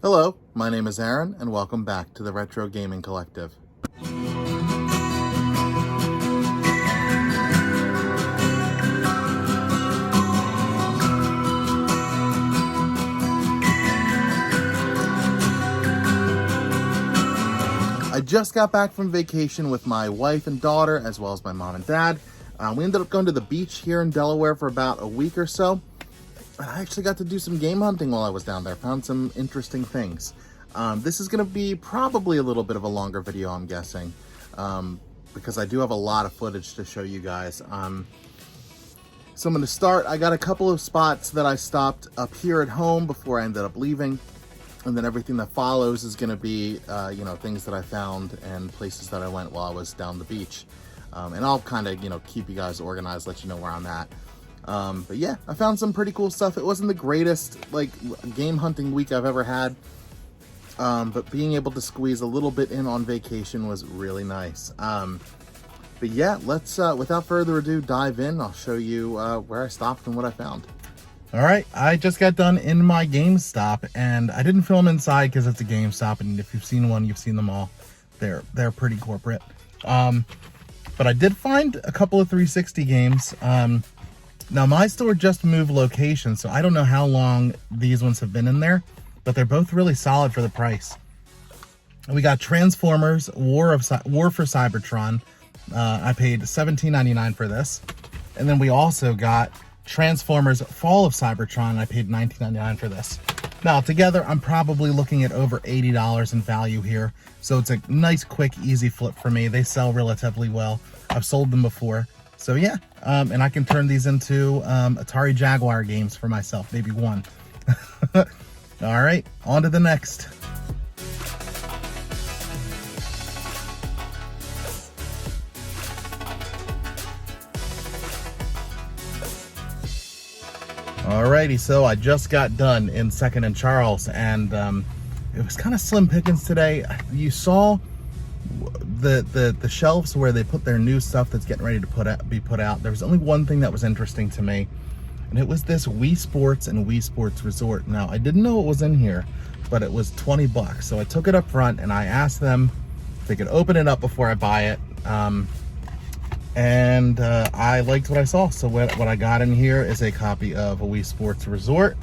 Hello, my name is Aaron, and welcome back to the Retro Gaming Collective. I just got back from vacation with my wife and daughter, as well as my mom and dad. We ended up going to the beach here in Delaware for about a week or so. I actually got to do some game hunting while I was down there. Found some interesting things. This is going to be probably a little bit of a longer video, I'm guessing, because I do have a lot of footage to show you guys. So I'm going to start. I got a couple of spots that I stopped up here at home before I ended up leaving. And then everything that follows is going to be, things that I found and places that I went while I was down the beach. And I'll kind of, keep you guys organized, let you know where I'm at. But yeah, I found some pretty cool stuff. It wasn't the greatest, game hunting week I've ever had. But being able to squeeze a little bit in on vacation was really nice. But yeah, let's, without further ado, dive in. I'll show you where I stopped and what I found. All right, I just got done in my GameStop, and I didn't film inside because it's a GameStop, and if you've seen one, you've seen them all. They're pretty corporate. But I did find a couple of 360 games. Now, my store just moved location, so I don't know how long these ones have been in there, but they're both really solid for the price. We got Transformers War for Cybertron. I paid $17.99 for this. And then we also got Transformers Fall of Cybertron. I paid $19.99 for this. Now, together, I'm probably looking at over $80 in value here. So it's a nice, quick, easy flip for me. They sell relatively well. I've sold them before. So yeah, and I can turn these into Atari Jaguar games for myself, maybe one. All right, on to the next. Alrighty, so I just got done in 2nd and Charles, and it was kind of slim pickings today. You saw the shelves where they put their new stuff that's getting ready to be put out. There was only one thing that was interesting to me, and it was this Wii Sports and Wii Sports Resort. Now, I didn't know it was in here, but it was 20 bucks. So I took it up front and I asked them if they could open it up before I buy it. And I liked what I saw. So what I got in here is a copy of a Wii Sports Resort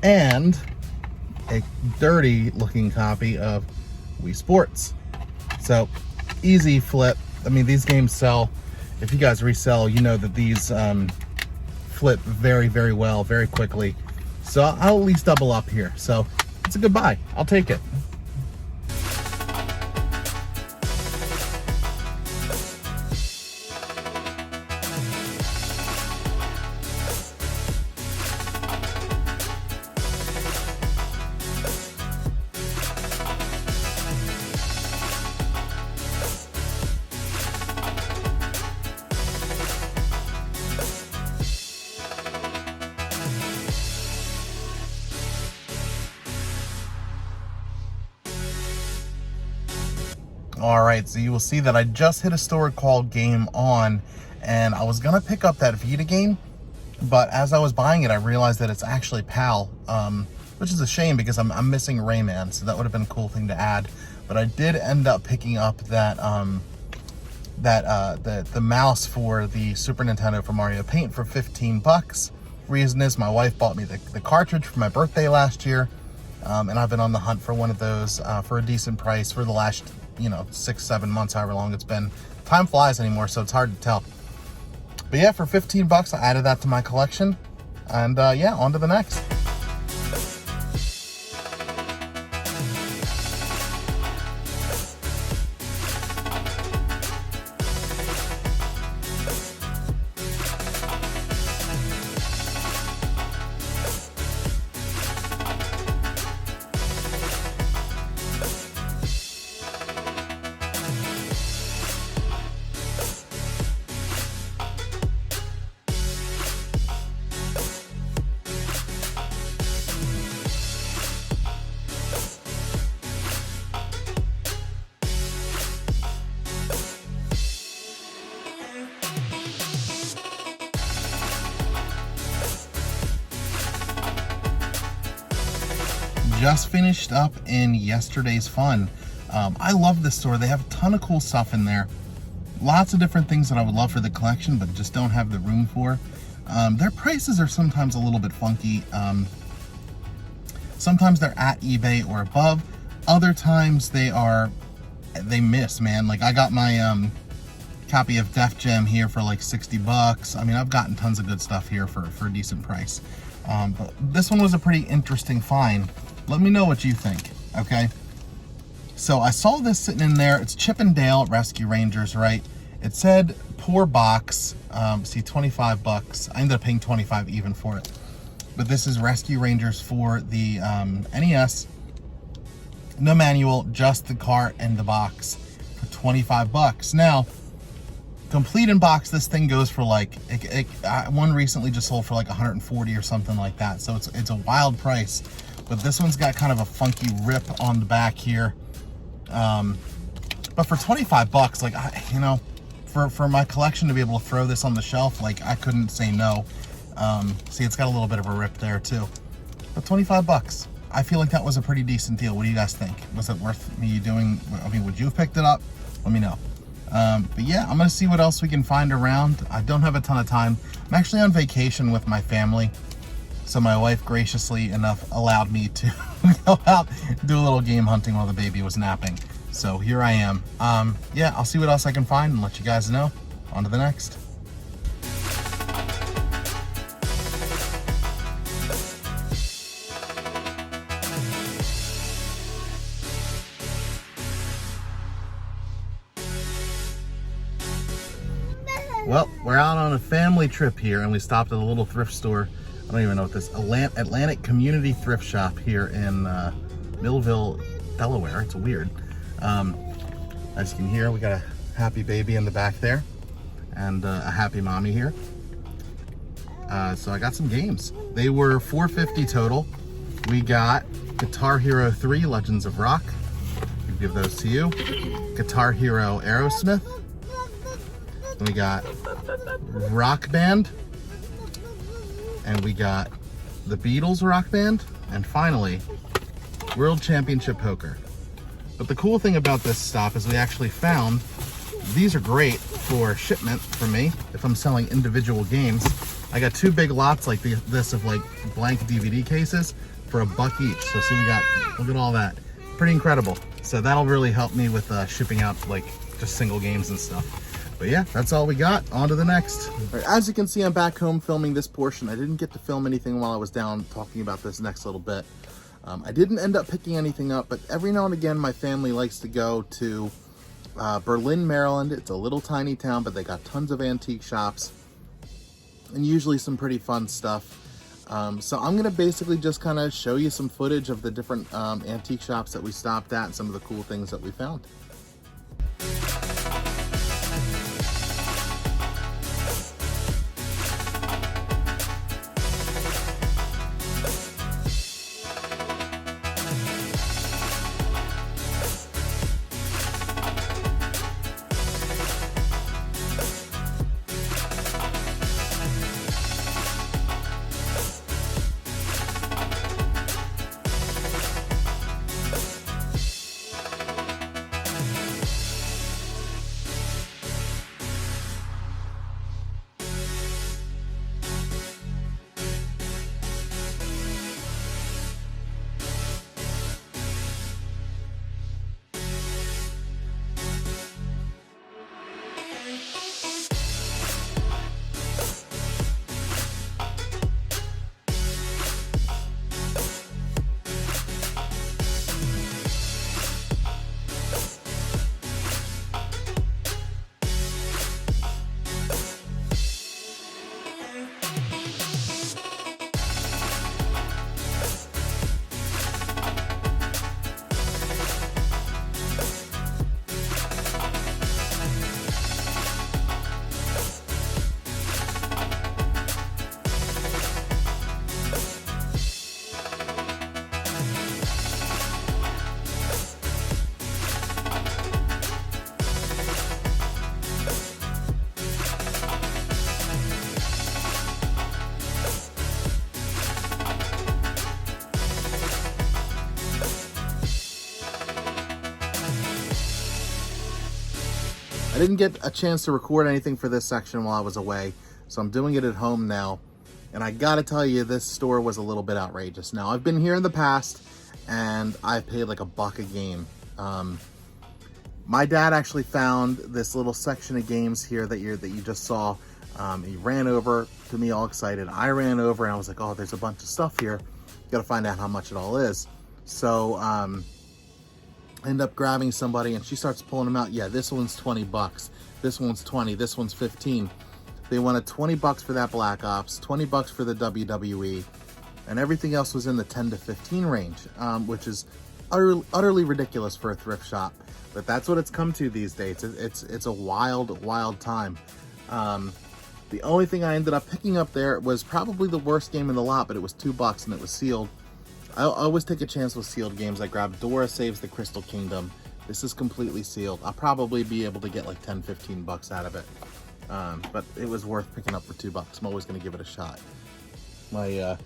and a dirty looking copy of Wii Sports. So easy flip. I mean, these games sell. If you guys resell, you know that these flip very, very well, very quickly. So I'll at least double up here. So it's a good buy. I'll take it. All right, so you will see that I just hit a store called Game On, and I was gonna pick up that Vita game, but as I was buying it, I realized that it's actually PAL, which is a shame because I'm missing Rayman, so that would have been a cool thing to add. But I did end up picking up that the mouse for the Super Nintendo for Mario Paint for 15 bucks. Reason is my wife bought me the cartridge for my birthday last year, and I've been on the hunt for one of those for a decent price for the last 6-7 months, however long it's been. Time flies anymore, so it's hard to tell. But yeah, for 15 bucks, I added that to my collection. And yeah, on to the next. just finished up in yesterday's fun. I love this store. They have a ton of cool stuff in there. Lots of different things that I would love for the collection, but just don't have the room for. Their prices are sometimes a little bit funky. Sometimes they're at eBay or above. Other times they miss, man. Like I got my copy of Def Jam here for like 60 bucks. I mean, I've gotten tons of good stuff here for a decent price. But this one was a pretty interesting find. Let me know what you think, okay? So I saw this sitting in there. It's Chip and Dale Rescue Rangers, right? It said poor box, see 25 bucks. I ended up paying 25 even for it. But this is Rescue Rangers for the NES. No manual, just the cart and the box for 25 bucks. Now, complete in box, this thing goes for like, one recently just sold for like 140 or something like that. So it's a wild price. But this one's got kind of a funky rip on the back here. But for 25 bucks, like, you know, for my collection to be able to throw this on the shelf, like I couldn't say no. See, it's got a little bit of a rip there too. But 25 bucks. I feel like that was a pretty decent deal. What do you guys think? Was it worth me doing? I mean, would you have picked it up? Let me know. But yeah, I'm gonna see what else we can find around. I don't have a ton of time. I'm actually on vacation with my family. So my wife graciously enough allowed me to go out and do a little game hunting while the baby was napping. So here I am. Yeah, I'll see what else I can find and let you guys know. On to the next. Well, we're out on a family trip here and we stopped at a little thrift store. I don't even know what this, Atlantic Community Thrift Shop here in Millville, Delaware. It's weird. As you can hear, we got a happy baby in the back there and a happy mommy here. So I got some games. They were $4.50 total. We got Guitar Hero 3 Legends of Rock. I'll give those to you. Guitar Hero Aerosmith. Then we got Rock Band. And we got the Beatles Rock Band. And finally, World Championship Poker. But the cool thing about this stuff is we actually found these are great for shipment for me if I'm selling individual games. I got 2 big lots like this of like blank DVD cases for $1 each. So see, we got, look at all that. Pretty incredible. So that'll really help me with shipping out like just single games and stuff. But yeah, that's all we got. On to the next. All right, as you can see, I'm back home filming this portion. I didn't get to film anything while I was down talking about this next little bit. I didn't end up picking anything up, but every now and again, my family likes to go to Berlin, Maryland. It's a little tiny town, but they got tons of antique shops and usually some pretty fun stuff. So I'm gonna basically just kind of show you some footage of the different antique shops that we stopped at and some of the cool things that we found. I didn't get a chance to record anything for this section while I was away, so I'm doing it at home now. And I gotta tell you, this store was a little bit outrageous. Now, I've been here in the past, and I paid like $1 a game. My dad actually found this little section of games here that you just saw. He ran over to me all excited. I ran over and I was like, oh, there's a bunch of stuff here. Gotta find out how much it all is. So I end up grabbing somebody and she starts pulling them out. Yeah, this one's 20 bucks. This one's 20, this one's 15. They wanted 20 bucks for that Black Ops, 20 bucks for the WWE, and everything else was in the 10 to 15 range, which is utterly ridiculous for a thrift shop. But that's what it's come to these days. It's a wild time. The only thing I ended up picking up there was probably the worst game in the lot, but it was $2 and it was sealed. I always take a chance with sealed games. I grabbed Dora Saves the Crystal Kingdom. This is completely sealed. I'll probably be able to get like 10, 15 bucks out of it. But it was worth picking up for $2. I'm always going to give it a shot. My,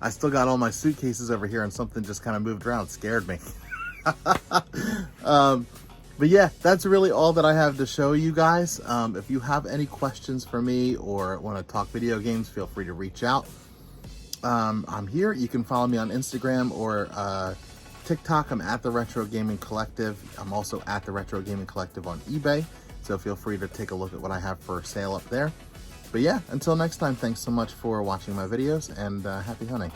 I still got all my suitcases over here and something just kind of moved around. It scared me. But yeah, that's really all that I have to show you guys. If you have any questions for me or want to talk video games, feel free to reach out. I'm here. You can follow me on Instagram or TikTok. I'm at The Retro Gaming Collective. I'm also at The Retro Gaming Collective on eBay. So feel free to take a look at what I have for sale up there. But yeah, until next time, thanks so much for watching my videos and happy hunting.